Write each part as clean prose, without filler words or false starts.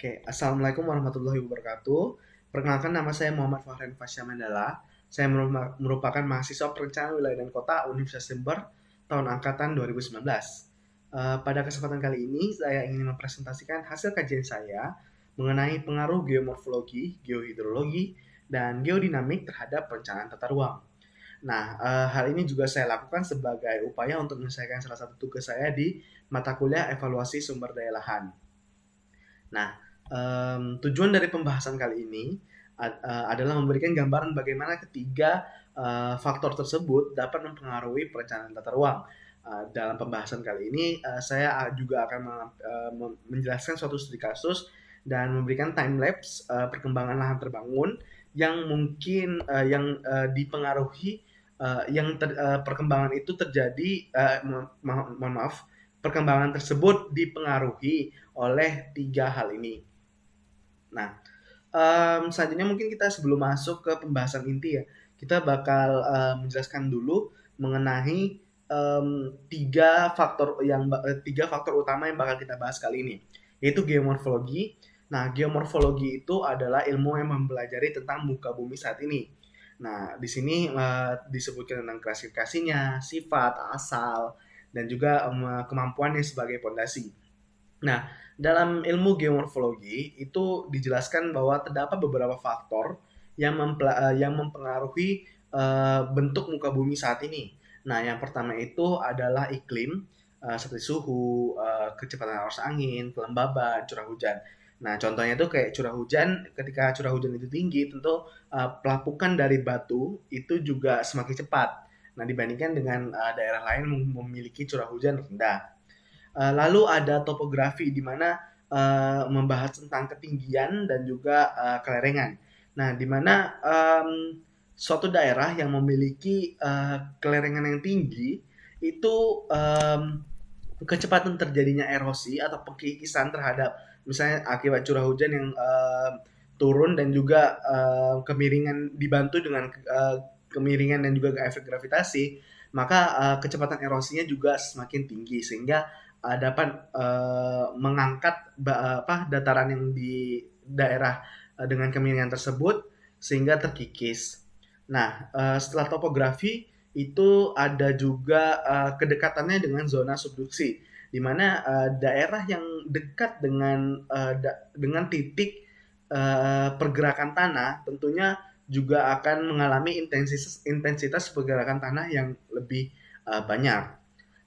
Oke, Assalamualaikum warahmatullahi wabarakatuh. Perkenalkan nama saya Muhammad Fahren Fasya Mandala. Saya merupakan mahasiswa perencanaan wilayah dan kota Universitas Jember tahun angkatan 2019. Pada kesempatan kali ini, saya ingin mempresentasikan hasil kajian saya mengenai pengaruh geomorfologi, geohidrologi, dan geodinamik terhadap perencanaan tata ruang. Nah, hal ini juga saya lakukan sebagai upaya untuk menyelesaikan salah satu tugas saya di mata kuliah evaluasi sumber daya lahan. Nah, tujuan dari pembahasan kali ini adalah memberikan gambaran bagaimana ketiga faktor tersebut dapat mempengaruhi perencanaan tata ruang. Dalam pembahasan kali ini, saya juga akan menjelaskan suatu studi kasus dan memberikan time lapse perkembangan lahan terbangun yang mungkin dipengaruhi perkembangan itu terjadi mohon maaf, perkembangan tersebut dipengaruhi oleh tiga hal ini. Nah, selanjutnya mungkin kita sebelum masuk ke pembahasan inti ya, kita bakal menjelaskan dulu mengenai tiga faktor utama yang bakal kita bahas kali ini, yaitu geomorfologi. Nah, geomorfologi itu adalah ilmu yang mempelajari tentang muka bumi saat ini. Nah, di sini disebutkan tentang klasifikasinya, sifat, asal, dan juga kemampuannya sebagai pondasi. Nah, dalam ilmu geomorfologi itu dijelaskan bahwa terdapat beberapa faktor yang mempengaruhi bentuk muka bumi saat ini. Nah, yang pertama itu adalah iklim, seperti suhu, kecepatan arus angin, kelembaban, curah hujan. Nah, contohnya itu kayak curah hujan, ketika curah hujan itu tinggi, tentu pelapukan dari batu itu juga semakin cepat. Nah, dibandingkan dengan daerah lain memiliki curah hujan rendah. Lalu ada topografi di mana membahas tentang ketinggian dan juga kelerengan. Nah, di mana suatu daerah yang memiliki kelerengan yang tinggi itu kecepatan terjadinya erosi atau pengikisan terhadap misalnya akibat curah hujan yang turun dan juga kemiringan dibantu dengan kemiringan dan juga efek gravitasi, maka kecepatan erosinya juga semakin tinggi sehingga dapat mengangkat dataran yang di daerah dengan kemiringan tersebut sehingga terkikis. Nah, setelah topografi itu ada juga kedekatannya dengan zona subduksi, di mana daerah yang dekat dengan titik pergerakan tanah tentunya juga akan mengalami intensitas pergerakan tanah yang lebih banyak.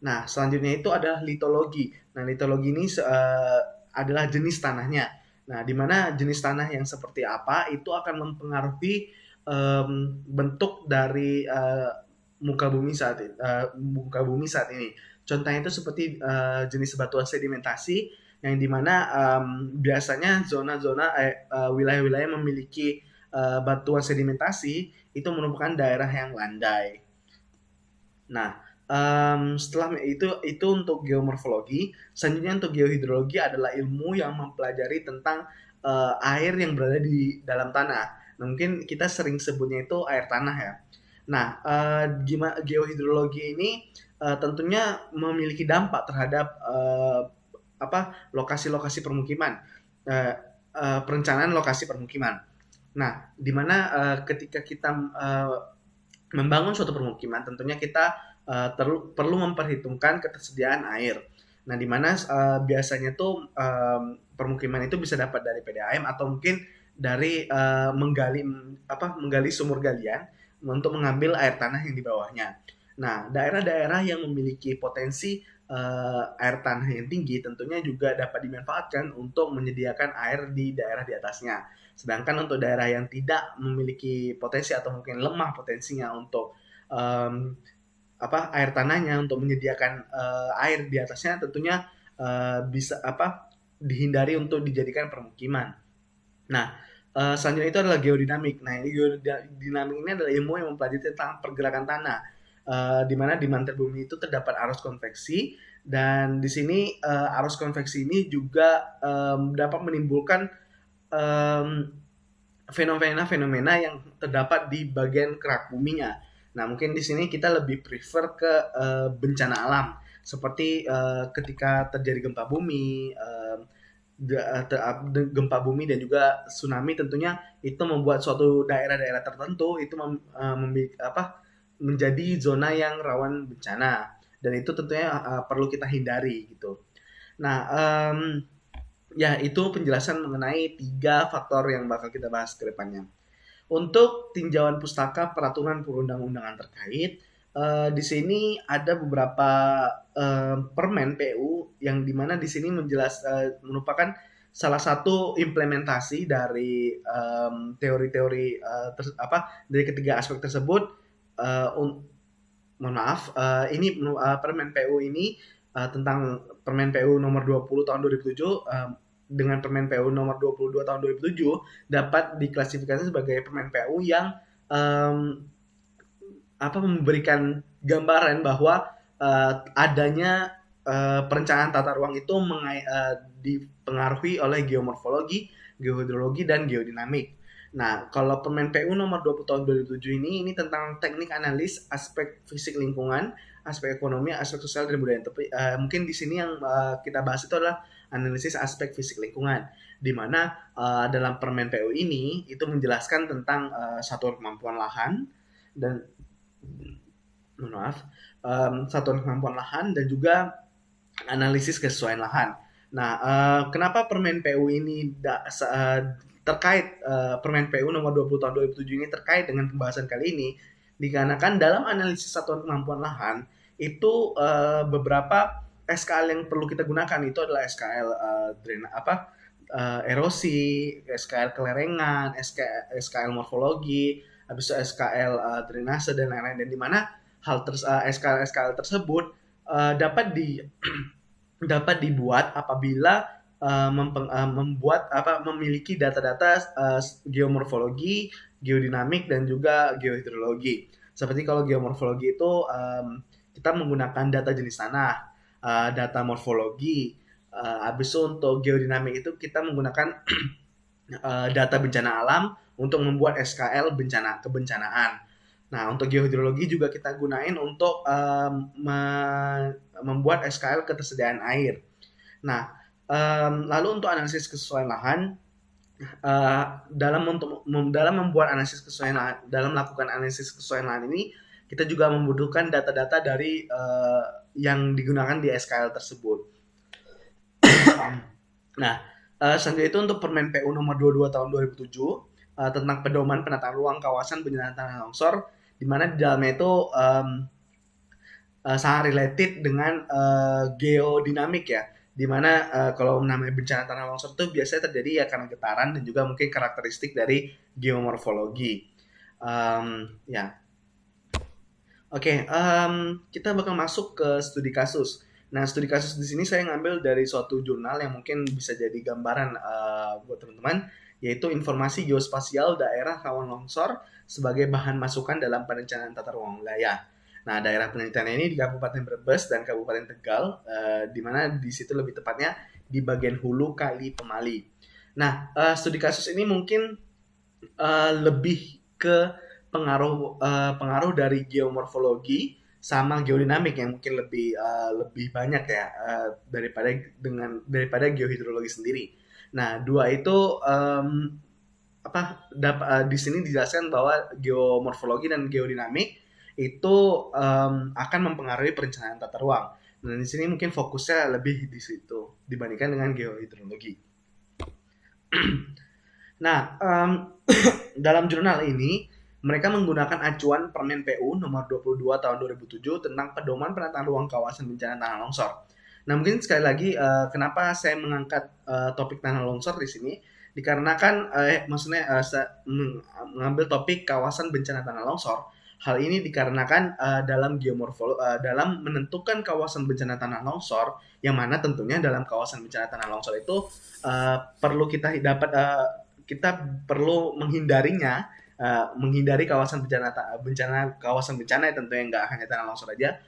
Nah, selanjutnya itu adalah litologi. Nah, litologi ini adalah jenis tanahnya. Nah, di mana jenis tanah yang seperti apa itu akan mempengaruhi bentuk dari muka bumi saat ini. Contohnya itu seperti jenis batuan sedimentasi yang dimana biasanya zona-zona wilayah-wilayah yang memiliki batuan sedimentasi itu merupakan daerah yang landai. Nah, setelah itu untuk geomorfologi. Selanjutnya untuk geohidrologi adalah ilmu yang mempelajari tentang air yang berada di dalam tanah. Nah, mungkin kita sering sebutnya itu air tanah ya. Nah, geohidrologi ini tentunya memiliki dampak terhadap lokasi-lokasi permukiman, perencanaan lokasi permukiman. Nah, di mana ketika kita membangun suatu permukiman, tentunya kita perlu memperhitungkan ketersediaan air. Nah, di mana biasanya tuh permukiman itu bisa dapat dari PDAM atau mungkin dari menggali sumur galian untuk mengambil air tanah yang di bawahnya. Nah, daerah-daerah yang memiliki potensi air tanah yang tinggi tentunya juga dapat dimanfaatkan untuk menyediakan air di daerah di atasnya. Sedangkan untuk daerah yang tidak memiliki potensi atau mungkin lemah potensinya untuk air tanahnya untuk menyediakan air di atasnya tentunya bisa dihindari untuk dijadikan permukiman. Nah, selanjutnya itu adalah geodinamik. Nah, geodinamik ini adalah ilmu yang mempelajari tentang pergerakan tanah, di mana di mantel bumi itu terdapat arus konveksi, dan di sini arus konveksi ini juga dapat menimbulkan fenomena-fenomena yang terdapat di bagian kerak buminya. Nah, mungkin di sini kita lebih prefer ke bencana alam, seperti ketika terjadi gempa bumi, gempa bumi dan juga tsunami, tentunya itu membuat suatu daerah-daerah tertentu itu menjadi zona yang rawan bencana, dan itu tentunya perlu kita hindari gitu. Nah, ya itu penjelasan mengenai 3 faktor yang bakal kita bahas ke depannya. Untuk tinjauan pustaka peraturan perundang-undangan terkait, di sini ada beberapa permen PU yang dimana di sini merupakan salah satu implementasi dari teori-teori dari ketiga aspek tersebut. Mohon maaf, ini permen PU ini tentang permen PU nomor 20 tahun 2007 dengan permen PU nomor 22 tahun 2007 dapat diklasifikasi sebagai permen PU yang memberikan gambaran bahwa adanya perencanaan tata ruang itu dipengaruhi oleh geomorfologi, geohidrologi, dan geodinamik. Nah, kalau permen PU nomor 20 tahun 2007 ini tentang teknik analis aspek fisik lingkungan, aspek ekonomi, aspek sosial, dan budaya. Tapi mungkin di sini yang kita bahas itu adalah analisis aspek fisik lingkungan, di mana dalam permen PU ini itu menjelaskan tentang satuan kemampuan lahan dan satuan kemampuan lahan dan juga analisis kesesuaian lahan. Nah, kenapa permen PU ini terkait permen PU nomor 20 tahun 2007 ini terkait dengan pembahasan kali ini, dikarenakan dalam analisis satuan kemampuan lahan itu beberapa SKL yang perlu kita gunakan itu adalah SKL erosi, SKL kelerengan, SKL morfologi, habis itu SKL drainase dan lain-lain, dan di mana SKL tersebut dapat dibuat apabila memiliki data-data geomorfologi, geodinamik, dan juga geohidrologi. Seperti kalau geomorfologi itu kita menggunakan data jenis tanah, data morfologi. Habis itu untuk geodinamik itu kita menggunakan data bencana alam untuk membuat SKL kebencanaan. Nah, untuk geohidrologi juga kita gunain untuk membuat SKL ketersediaan air. Nah, lalu untuk analisis kesesuaian lahan, dalam membuat analisis kesesuaian lahan, dalam melakukan analisis kesesuaian lahan ini, kita juga membutuhkan data-data dari yang digunakan di SKL tersebut. Nah, selanjutnya itu untuk permen PU nomor 22 tahun 2007 tentang pedoman penataan ruang kawasan bencana tanah longsor, di mana di dalamnya itu sangat related dengan geodinamik ya, dimana kalau namanya bencana tanah longsor itu biasanya terjadi ya karena getaran dan juga mungkin karakteristik dari geomorfologi. Ya, oke, kita bakal masuk ke studi kasus. Nah, studi kasus di sini saya ngambil dari suatu jurnal yang mungkin bisa jadi gambaran buat teman-teman, yaitu informasi geospasial daerah rawan longsor sebagai bahan masukan dalam perencanaan tata ruang wilayah. Nah, daerah penelitian ini di Kabupaten Brebes dan Kabupaten Tegal, di mana di situ lebih tepatnya di bagian hulu Kali Pemali. Nah, studi kasus ini mungkin lebih ke pengaruh dari geomorfologi sama geodinamik yang mungkin lebih banyak ya daripada geohidrologi sendiri. Nah, dua itu di sini dijelaskan bahwa geomorfologi dan geodinamik itu akan mempengaruhi perencanaan tata ruang. Dan di sini mungkin fokusnya lebih di situ dibandingkan dengan geohidrologi. Nah, dalam jurnal ini mereka menggunakan acuan permen PU nomor 22 tahun 2007 tentang pedoman penataan ruang kawasan bencana tanah longsor. Nah, mungkin sekali lagi kenapa saya mengangkat topik tanah longsor di sini, dikarenakan mengambil topik kawasan bencana tanah longsor. Hal ini dikarenakan dalam dalam menentukan kawasan bencana tanah longsor, yang mana tentunya dalam kawasan bencana tanah longsor itu kita perlu menghindarinya, menghindari kawasan bencana ya, tentunya nggak hanya tanah longsor aja.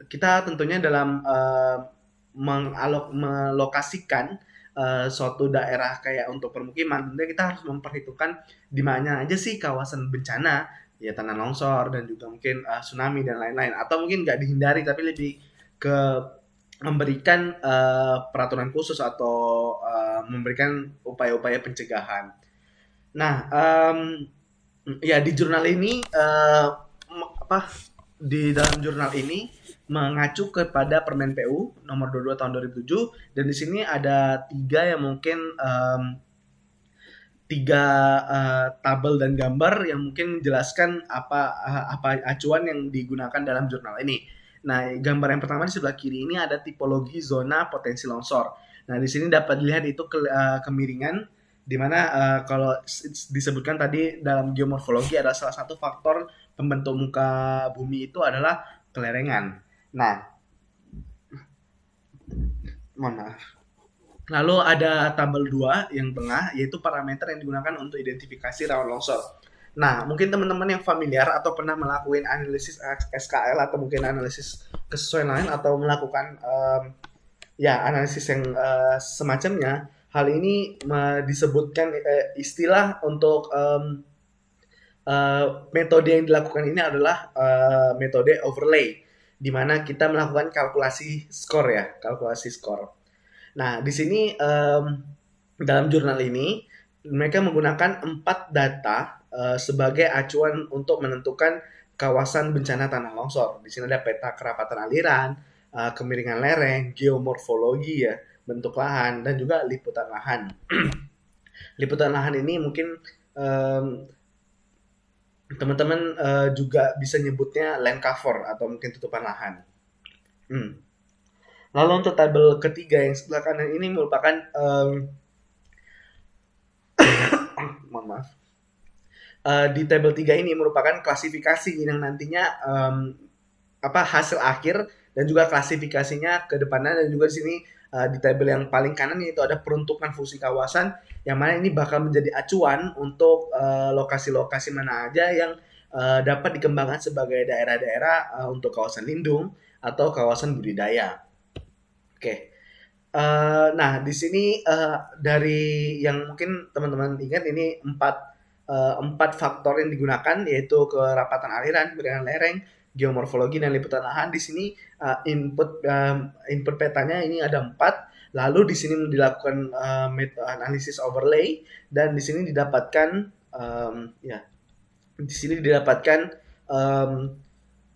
Kita tentunya dalam melokasikan suatu daerah kayak untuk permukiman, tentunya kita harus memperhitungkan di mana aja sih kawasan bencana, ya tanah longsor dan juga mungkin tsunami dan lain-lain, atau mungkin nggak dihindari tapi lebih ke memberikan peraturan khusus atau memberikan upaya-upaya pencegahan. Nah, ya di jurnal ini di dalam jurnal ini mengacu kepada Permen PU nomor 22 tahun 2007, dan di sini ada tiga tabel dan gambar yang mungkin menjelaskan apa acuan yang digunakan dalam jurnal ini. Nah, gambar yang pertama di sebelah kiri ini ada tipologi zona potensi longsor. Nah, di sini dapat dilihat itu kemiringan, di mana kalau disebutkan tadi dalam geomorfologi ada salah satu faktor pembentuk muka bumi itu adalah kelerengan. Nah, mohon maaf. Lalu ada tabel 2 yang tengah, yaitu parameter yang digunakan untuk identifikasi rawan longsor. Nah, mungkin teman-teman yang familiar atau pernah melakukan analisis SKL atau mungkin analisis kesesuaian lain atau melakukan analisis yang semacamnya, hal ini disebutkan istilah untuk metode yang dilakukan ini adalah metode overlay, di mana kita melakukan kalkulasi skor. Nah, di sini dalam jurnal ini mereka menggunakan 4 data sebagai acuan untuk menentukan kawasan bencana tanah longsor. Di sini ada peta kerapatan aliran, kemiringan lereng, geomorfologi ya, bentuk lahan, dan juga liputan lahan. Liputan lahan ini mungkin teman-teman juga bisa nyebutnya land cover atau mungkin tutupan lahan. Lalu untuk tabel ketiga yang sebelah kanan ini merupakan mohon maaf. Di tabel 3 ini merupakan klasifikasi yang nantinya hasil akhir dan juga klasifikasinya ke depannya, dan juga di sini di tabel yang paling kanan itu ada peruntukan fungsi kawasan, yang mana ini bakal menjadi acuan untuk lokasi-lokasi mana aja yang dapat dikembangkan sebagai daerah-daerah untuk kawasan lindung atau kawasan budidaya. Oke. Nah, di sini dari yang mungkin teman-teman ingat ini empat faktor yang digunakan, yaitu kerapatan aliran, kemiringan lereng, geomorfologi, dan liputan lahan. Di sini input petanya ini ada 4. Lalu di sini dilakukan analisis overlay, dan di sini didapatkan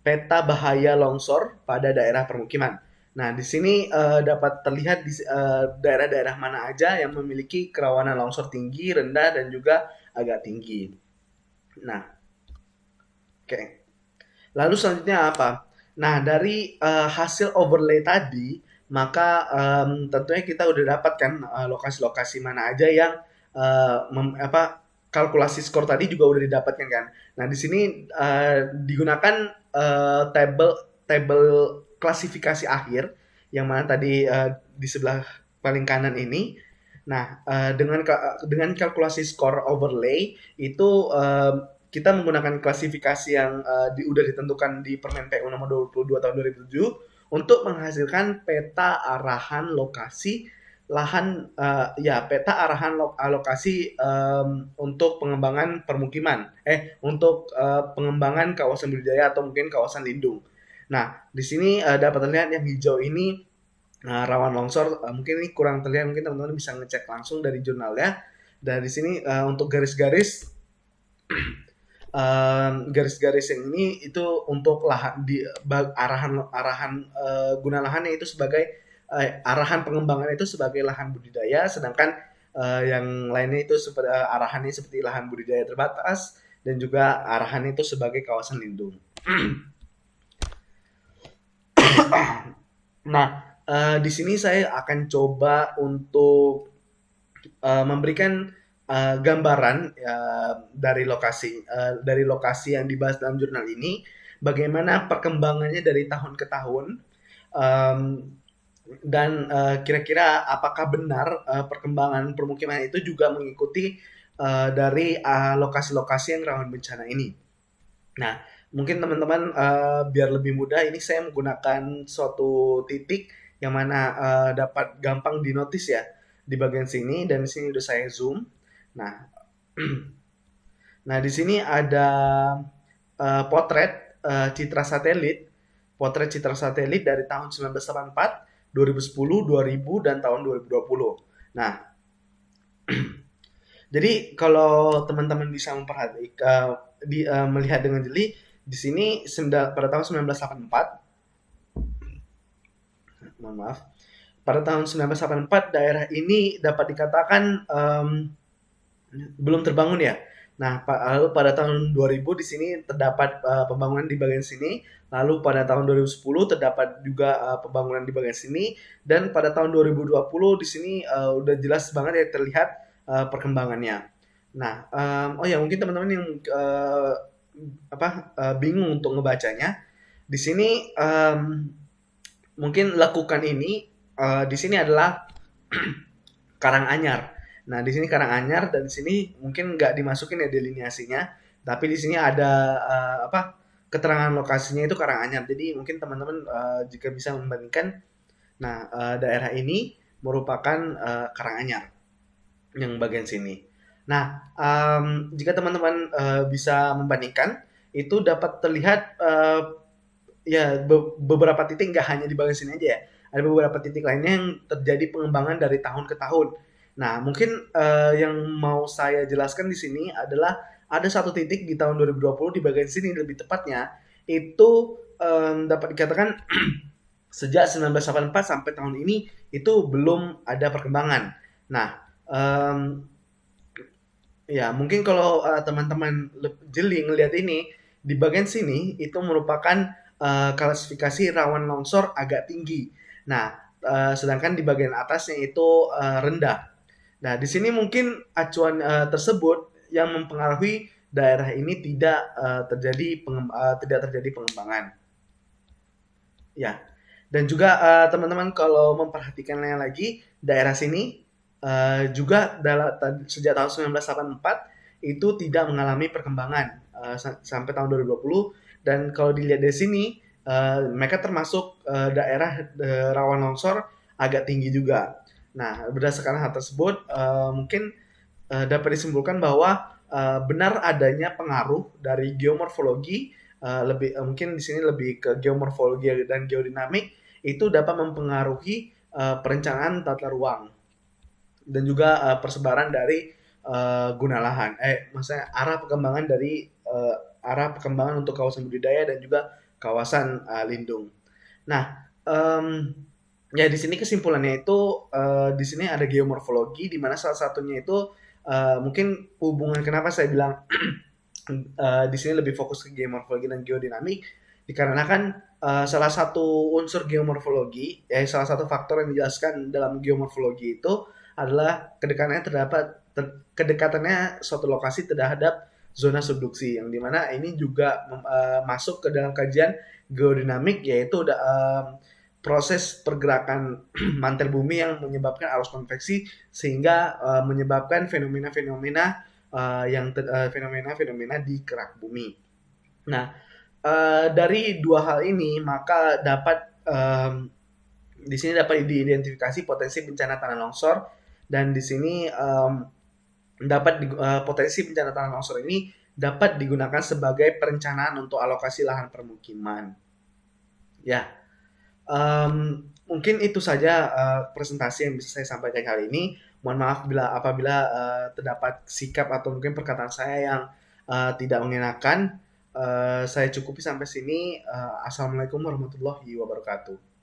peta bahaya longsor pada daerah permukiman. Nah, di sini dapat terlihat di daerah-daerah mana aja yang memiliki kerawanan longsor tinggi, rendah, dan juga agak tinggi. Nah, oke. Lalu selanjutnya apa? Nah, dari hasil overlay tadi, maka tentunya kita udah dapatkan lokasi-lokasi mana aja yang kalkulasi skor tadi juga udah didapatkan kan. Nah, di sini digunakan tabel klasifikasi akhir, yang mana tadi di sebelah paling kanan ini. Nah, dengan kalkulasi skor overlay itu kita menggunakan klasifikasi yang udah ditentukan di Permen PU nomor 22 tahun 2007 untuk menghasilkan peta arahan lokasi lahan peta arahan alokasi untuk pengembangan permukiman untuk pengembangan kawasan budidaya atau mungkin kawasan lindung. Nah, di sini dapat terlihat yang hijau ini rawan longsor. Mungkin ini kurang terlihat, mungkin teman-teman bisa ngecek langsung dari jurnalnya. Dan di sini untuk garis-garis yang ini itu untuk lahan di arahan guna lahannya itu sebagai arahan pengembangan itu sebagai lahan budidaya, sedangkan yang lainnya itu seperti arahannya seperti lahan budidaya terbatas, dan juga arahannya itu sebagai kawasan lindung. Nah, di sini saya akan coba untuk memberikan gambaran dari lokasi yang dibahas dalam jurnal ini, bagaimana perkembangannya dari tahun ke tahun, dan kira-kira apakah benar perkembangan permukiman itu juga mengikuti dari lokasi-lokasi yang rawan bencana ini. Nah, mungkin teman-teman biar lebih mudah, ini saya menggunakan suatu titik yang mana dapat gampang dinotis ya di bagian sini, dan di sini udah saya zoom. Nah, di sini ada potret citra satelit dari tahun 1984 2010, 2000, dan tahun 2020. Nah, jadi kalau teman-teman bisa memperhatikan melihat dengan jeli di sini pada tahun 1984, mohon maaf, pada tahun 1984 daerah ini dapat dikatakan belum terbangun ya. Nah, lalu pada tahun 2000 di sini terdapat pembangunan di bagian sini, lalu pada tahun 2010 terdapat juga pembangunan di bagian sini, dan pada tahun 2020 di sini udah jelas banget ya terlihat perkembangannya. Nah, oh ya mungkin teman-teman yang bingung untuk ngebacanya, di sini mungkin lakukan ini di sini adalah Karanganyar. Nah, di sini Karanganyar dan di sini mungkin nggak dimasukin ya delineasinya, tapi di sini ada keterangan lokasinya itu Karanganyar. Jadi mungkin teman-teman jika bisa membandingkan, nah daerah ini merupakan Karanganyar yang bagian sini. Nah, jika teman-teman bisa membandingkan, itu dapat terlihat ya beberapa titik, nggak hanya di bagian sini aja ya. Ada beberapa titik lainnya yang terjadi pengembangan dari tahun ke tahun. Nah, mungkin yang mau saya jelaskan di sini adalah ada satu titik di tahun 2020 di bagian sini lebih tepatnya itu dapat dikatakan sejak 1984 sampai tahun ini itu belum ada perkembangan. Nah, ya mungkin kalau teman-teman jeli ngelihat ini di bagian sini itu merupakan klasifikasi rawan longsor agak tinggi. Nah, sedangkan di bagian atasnya itu rendah. Nah, di sini mungkin acuan tersebut yang mempengaruhi daerah ini tidak terjadi pengembangan. Ya. Dan juga teman-teman kalau memperhatikannya lagi, daerah sini juga sejak tahun 1984 itu tidak mengalami perkembangan sampai tahun 2020, dan kalau dilihat dari sini mereka termasuk daerah rawan longsor agak tinggi juga. Nah, berdasarkan hal tersebut mungkin dapat disimpulkan bahwa benar adanya pengaruh dari geomorfologi, mungkin di sini lebih ke geomorfologi dan geodinamik, itu dapat mempengaruhi perencanaan tata ruang dan juga persebaran dari guna lahan. Maksudnya arah perkembangan untuk kawasan budidaya dan juga kawasan lindung. Nah, ya di sini kesimpulannya itu di sini ada geomorfologi, di mana salah satunya itu mungkin hubungan kenapa saya bilang di sini lebih fokus ke geomorfologi dan geodinamik, dikarenakan salah satu unsur geomorfologi, salah satu faktor yang dijelaskan dalam geomorfologi itu adalah kedekatannya suatu lokasi terhadap zona subduksi, yang dimana ini juga masuk ke dalam kajian geodinamik, yaitu proses pergerakan mantel bumi yang menyebabkan arus konveksi sehingga menyebabkan fenomena-fenomena di kerak bumi. Nah, dari dua hal ini maka di sini dapat diidentifikasi potensi bencana tanah longsor, dan di sini potensi bencana tanah longsor ini dapat digunakan sebagai perencanaan untuk alokasi lahan permukiman. Ya, mungkin itu saja presentasi yang bisa saya sampaikan kali ini. Mohon maaf apabila terdapat sikap atau mungkin perkataan saya yang tidak mengenakan. Saya cukupi sampai sini. Assalamualaikum warahmatullahi wabarakatuh.